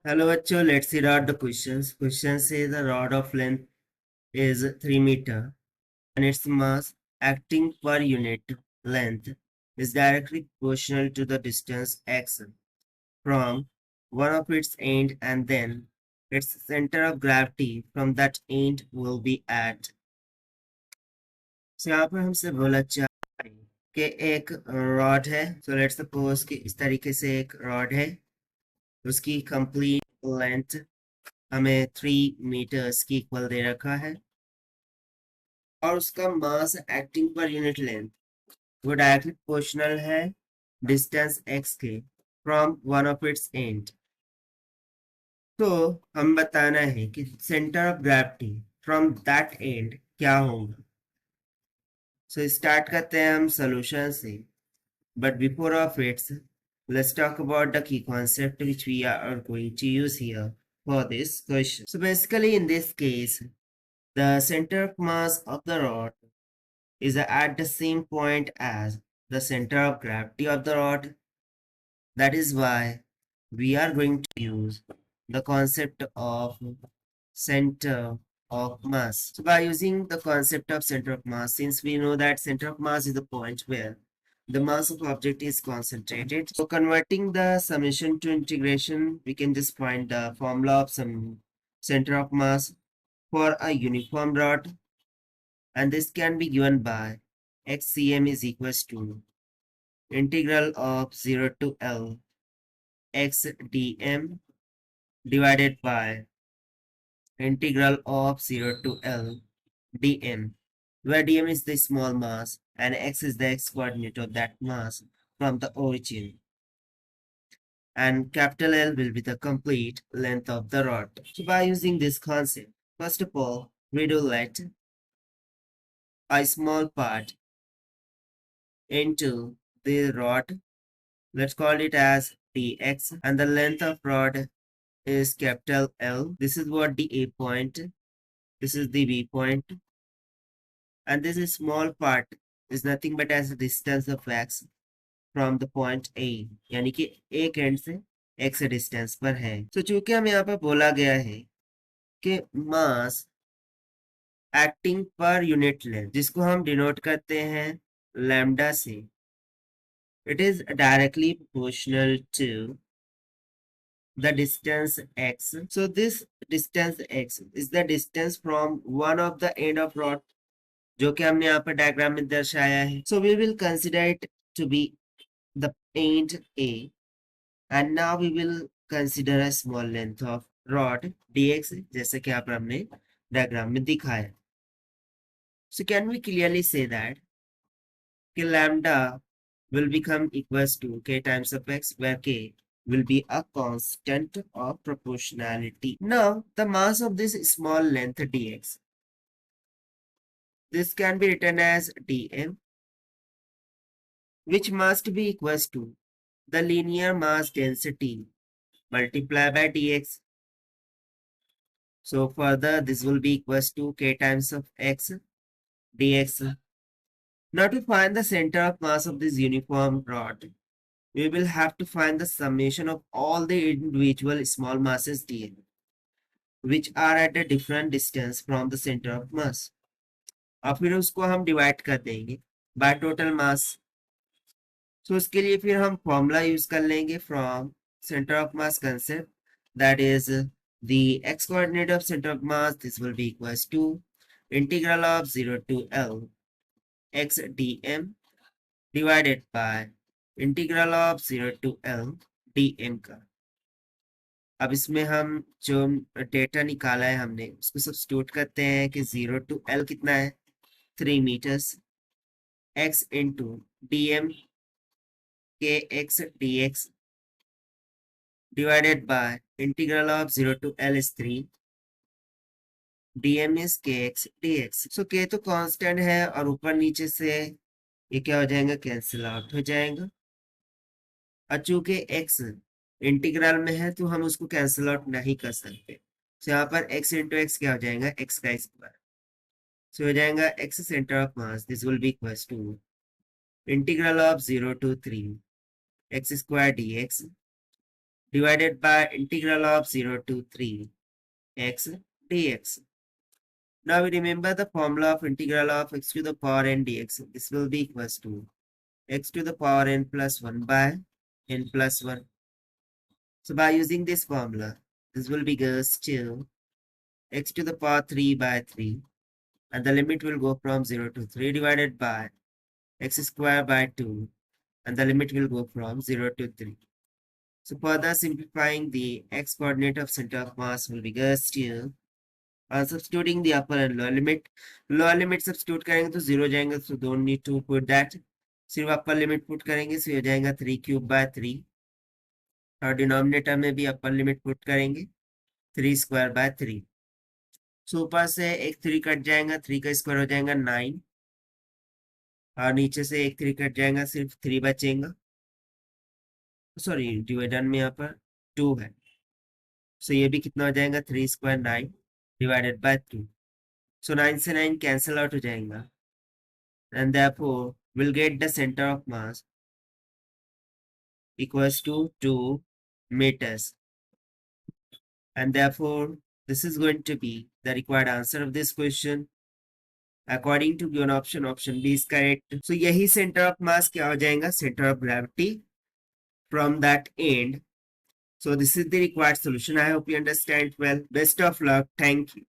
Hello बच्चों, let's read out the questions. Question says the rod of length is 3 meter and its mass acting per unit length is directly proportional to the distance x from one of its end, and then its center of gravity from that end will be at. So यहाँ पर हमसे बोला चाह कि एक rod है. So let's suppose कि इस तरीके से एक रॉड है, उसकी कंप्लीट लेंथ हमें 3 मीटर्स की इक्वल दे रखा है और उसका मास एक्टिंग पर यूनिट लेंथ वो डायरेक्टली प्रोपोर्शनल है डिस्टेंस x के from one of its and. तो हम बताना है कि centre of gravity from that and क्या होगा. सो स्टार्ट करते हैं हम सोल्यूशन से, but before of its let's talk about the key concept which we are going to use here for this question. So basically in this case, the center of mass of the rod is at the same point as the center of gravity of the rod. That is why we are going to use the concept of center of mass. So by using the concept of center of mass, since we know that center of mass is the point where the mass of object is concentrated. So converting the summation to integration, we can just find the formula of some center of mass for a uniform rod, and this can be given by xcm is equals to integral of 0 to L x dm divided by integral of 0 to L dm, where dm is the small mass and x is the x coordinate of that mass from the origin, and capital L will be the complete length of the rod. So by using this concept, first of all, we do let a small part into the rod. Let's call it as dx, and the length of rod is capital L. This is what the A point, this is the B point, and this is small part is nothing but as a distance of x from the point A, यानी कि एक and से x distance पर है. तो चूंकि हम यहाँ पर बोला गया है कि मास एक्टिंग पर यूनिट लेंथ, जिसको हम डिनोट करते हैं लैम्डा से, it is directly proportional to the distance x. So this distance x is the distance from one of the end of rod, जो कि हमने यहाँ पर डायग्राम में दर्शाया है. So we will consider it to be the end A, and now we will consider a small length of rod dx, जैसे कि यहाँ पर हमने डायग्राम में दिखाया. So can we clearly say that कि lambda will become equals to k times of x, where k will be a constant of proportionality. Now, the mass of this small length dx, this can be written as dm, which must be equals to the linear mass density multiplied by dx. So further, this will be equals to k times of x dx. Now to find the center of mass of this uniform rod, we will have to find the summation of all the individual small masses dn, which are at a different distance from the center of mass. और फिर उसको हम divide कर देंगे by total mass. सो उसके लिए फिर हम फॉर्मूला यूज कर लेंगे from centre of mass concept, that is the x coordinate of center of mass. This will be equals to integral of 0 to L x dm divided by integral of 0 to L dm का. अब इसमें हम जो data निकाला है हमने उसको substitute करते हैं कि 0 टू L कितना है 3 मीटर्स, x इंटू dm के x dx divided by integral of 0 to L is 3, dm is kx dx. So k तो कांस्टेंट है और ऊपर नीचे से ये क्या हो जाएगा, कैंसिल आउट हो जाएगा. और चूंकि x इंटीग्रल में है तो हम उसको कैंसिल आउट नहीं कर सकते. तो यहाँ पर x इंटू एक्स क्या हो जाएगा, x का स्क्वायर. सो हो जाएगा x centre of mass, this will be equals to integral of 0 to 3 x square dx divided by integral of 0 to 3 x dx. Now we remember the formula of integral of x to the power n dx. This will be equals to x to the power n plus 1 by n plus 1. So by using this formula, this will be equals to x to the power 3 by 3, and the limit will go from 0 to 3 divided by x square by 2, and the limit will go from 0 to 3. So further simplifying, the x coordinate of center of mass will be equals to substituting the upper and lower limit substitute करेंगे तो 0 जाएंगे, so don't need to put that. सिर्फ upper limit put करेंगे, so ये जाएगा 3 cube by 3, और denominator में भी अपर लिमिट पुट करेंगे 3 स्क्वायर बाय 3. सो ऊपर से एक 3 कट जाएगा, 3 का स्क्वायर हो जाएगा 9, और नीचे से एक 3 कट जाएगा, सिर्फ 3 बचेगा. सॉरी, डिवाइडर में यहाँ पर 2 है, सो ये भी कितना हो जाएगा 3 स्क्वायर 9 डिवाइडेड बाय 2. सो 9 से 9 कैंसिल आउट हो जाएगा, and therefore we'll get the center of mass equals to 2 meters, and therefore this is going to be the required answer of this question according to given option B is correct. So यही center of mass क्या हो जाएगा, center of gravity from that end. So this is the required solution. I hope you understand well. Best of luck. Thank you.